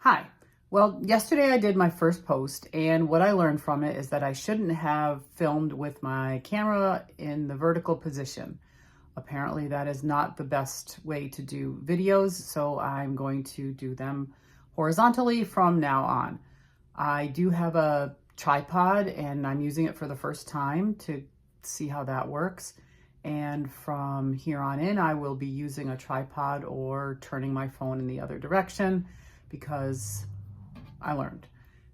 Hi. Well, yesterday I did my first post, and what I learned from it is that I shouldn't have filmed with my camera in the vertical position. Apparently, that is not the best way to do videos, so I'm going to do them horizontally from now on. I do have a tripod, and I'm using it for the first time to see how that works. And from here on in, I will be using a tripod or turning my phone in the other direction because I learned.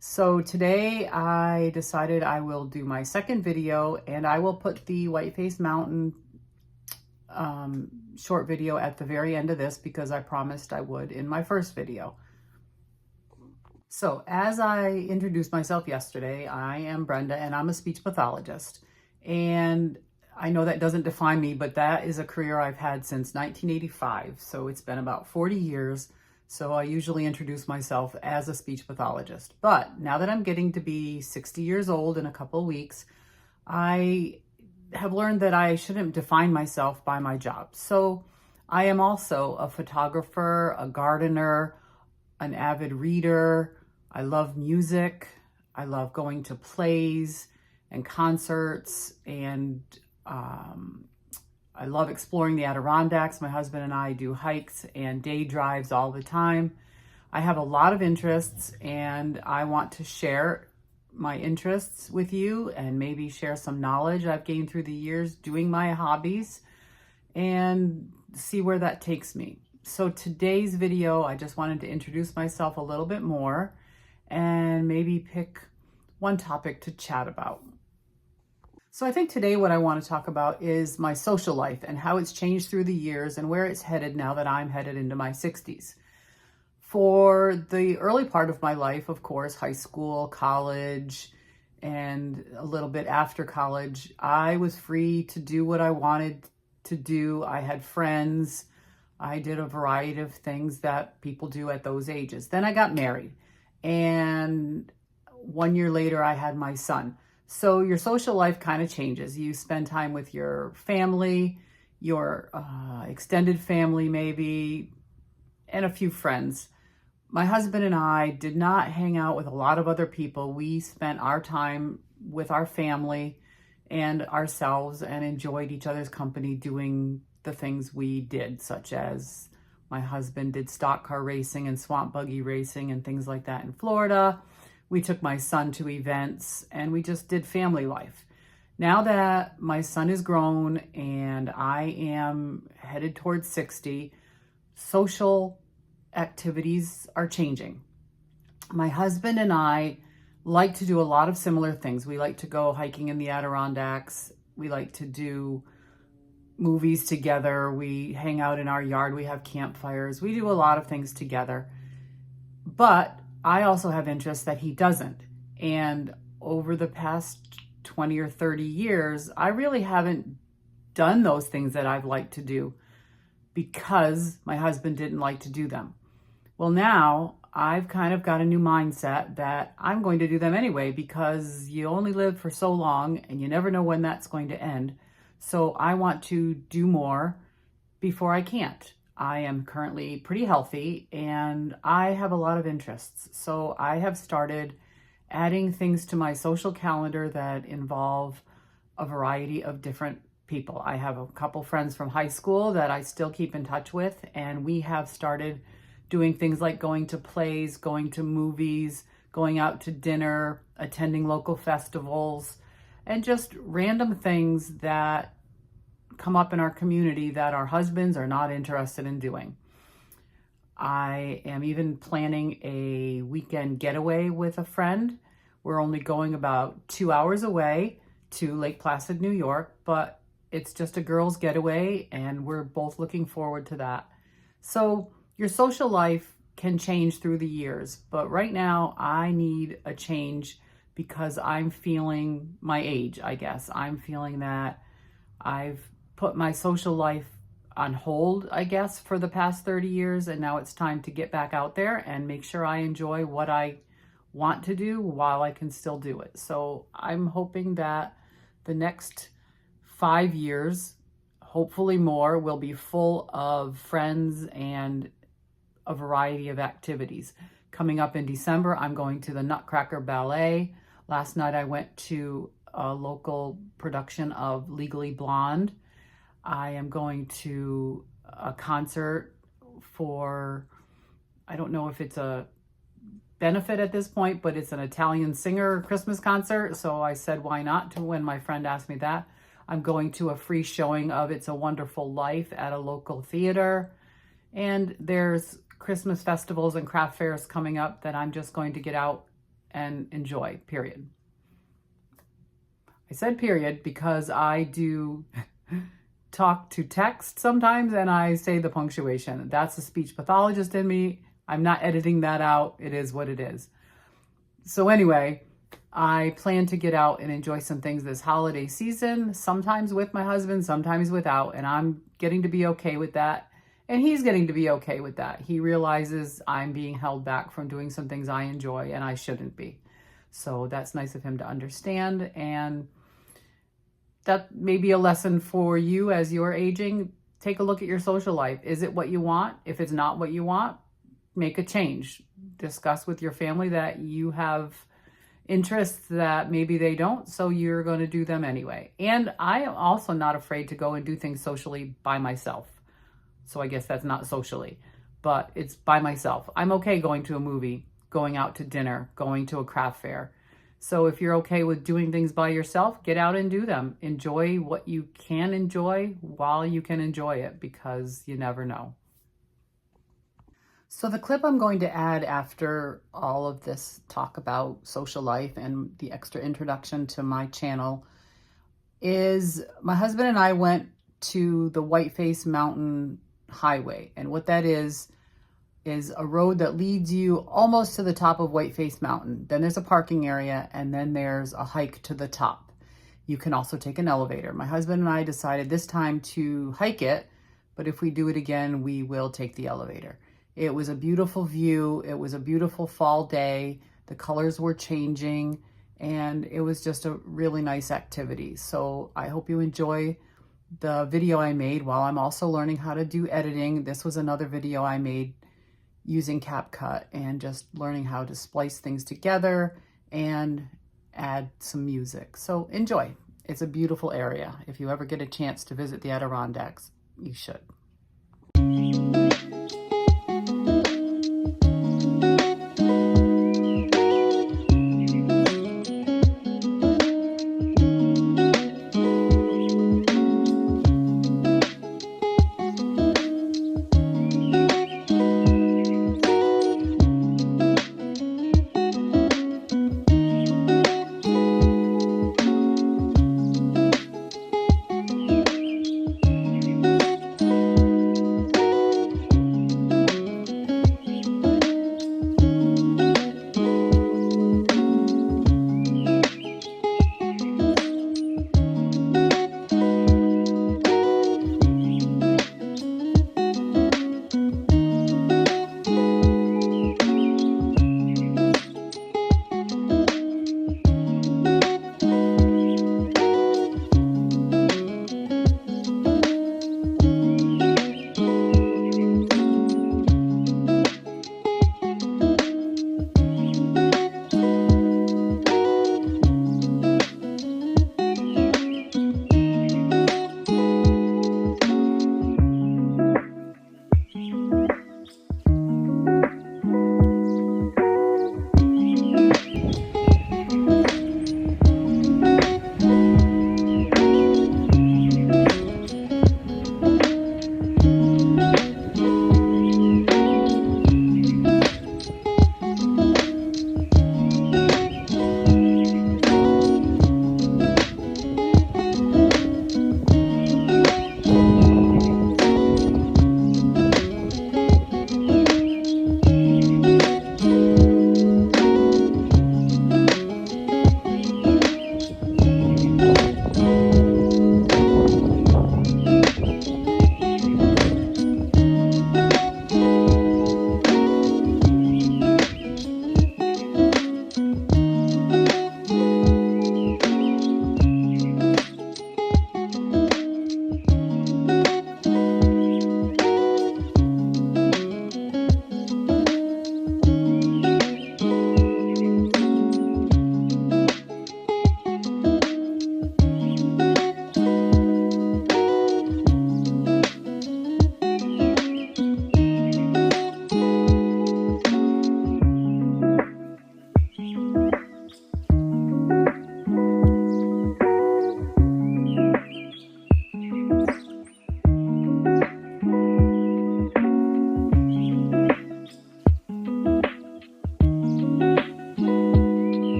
So today I decided I will do my second video, and I will put the Whiteface Mountain short video at the very end of this because I promised I would in my first video. So as I introduced myself yesterday, I am Brenda and I'm a speech pathologist. And I know that doesn't define me, but that is a career I've had since 1985. So it's been about 40 years. So I usually introduce myself as a speech pathologist. But now that I'm getting to be 60 years old in a couple of weeks, I have learned that I shouldn't define myself by my job. So I am also a photographer, a gardener, an avid reader. I love music. I love going to plays and concerts, and I love exploring the Adirondacks. My husband and I do hikes and day drives all the time. I have a lot of interests, and I want to share my interests with you and maybe share some knowledge I've gained through the years doing my hobbies and see where that takes me. So today's video, I just wanted to introduce myself a little bit more and maybe pick one topic to chat about. So I think today what I want to talk about is my social life and how it's changed through the years and where it's headed now that I'm headed into my 60s. For the early part of my life, of course, high school, college, and a little bit after college, I was free to do what I wanted to do. I had friends. I did a variety of things that people do at those ages. Then I got married, and 1 year later, I had my son. So your social life kind of changes. You spend time with your family, your extended family maybe, and a few friends. My husband and I did not hang out with a lot of other people. We spent our time with our family and ourselves and enjoyed each other's company doing the things we did, such as my husband did stock car racing and swamp buggy racing and things like that in Florida. We took my son to events, and we just did family life. Now that my son is grown and I am headed towards 60, social activities are changing. My husband and I like to do a lot of similar things. We like to go hiking in the Adirondacks. We like to do movies together. We hang out in our yard. We have campfires. We do a lot of things together. But I also have interests that he doesn't. And over the past 20 or 30 years, I really haven't done those things that I've liked to do because my husband didn't like to do them. Well, now I've kind of got a new mindset that I'm going to do them anyway because you only live for so long and you never know when that's going to end. So I want to do more before I can't. I am currently pretty healthy and I have a lot of interests. So I have started adding things to my social calendar that involve a variety of different people. I have a couple friends from high school that I still keep in touch with, and we have started doing things like going to plays, going to movies, going out to dinner, attending local festivals, and just random things that come up in our community that our husbands are not interested in doing. I am even planning a weekend getaway with a friend. We're only going about 2 hours away to Lake Placid, New York, but it's just a girls' getaway, and we're both looking forward to that. So your social life can change through the years, but right now I need a change because I'm feeling my age, I guess. I'm feeling that I've put my social life on hold, I guess, for the past 30 years, and now it's time to get back out there and make sure I enjoy what I want to do while I can still do it. So I'm hoping that the next 5 years, hopefully more, will be full of friends and a variety of activities, Coming up in December, I'm going to the Nutcracker Ballet. Last night I went to a local production of Legally Blonde. I am going to a concert for, I don't know if it's a benefit at this point, but it's an Italian singer Christmas concert. So I said, why not, to when my friend asked me that. I'm going to a free showing of It's a Wonderful Life at a local theater. And there's Christmas festivals and craft fairs coming up that I'm just going to get out and enjoy, period. I said period because I do talk to text sometimes and I say the punctuation. That's the speech pathologist in me. I'm not editing that out. It is what it is. So anyway, I plan to get out and enjoy some things this holiday season, sometimes with my husband, sometimes without, and I'm getting to be okay with that. And he's getting to be okay with that. He realizes I'm being held back from doing some things I enjoy and I shouldn't be. So that's nice of him to understand. And that may be a lesson for you as you're aging. Take a look at your social life. Is it what you want? If it's not what you want, make a change. Discuss with your family that you have interests that maybe they don't, so you're going to do them anyway. And I am also not afraid to go and do things socially by myself. So I guess that's not socially, but it's by myself. I'm okay going to a movie, going out to dinner, going to a craft fair. So if you're okay with doing things by yourself, get out and do them. Enjoy what you can enjoy while you can enjoy it, because you never know. So the clip I'm going to add after all of this talk about social life and the extra introduction to my channel is my husband and I went to the Whiteface Mountain highway. And what that is a road that leads you almost to the top of Whiteface Mountain. Then there's a parking area, and then there's a hike to the top. You can also take an elevator. My husband and I decided this time to hike it, but if we do it again, we will take the elevator. It was a beautiful view. It was a beautiful fall day. The colors were changing, and it was just a really nice activity. So I hope you enjoy the video I made while I'm also learning how to do editing. This was another video I made using CapCut and just learning how to splice things together and add some music. So enjoy. It's a beautiful area. If you ever get a chance to visit the Adirondacks, you should.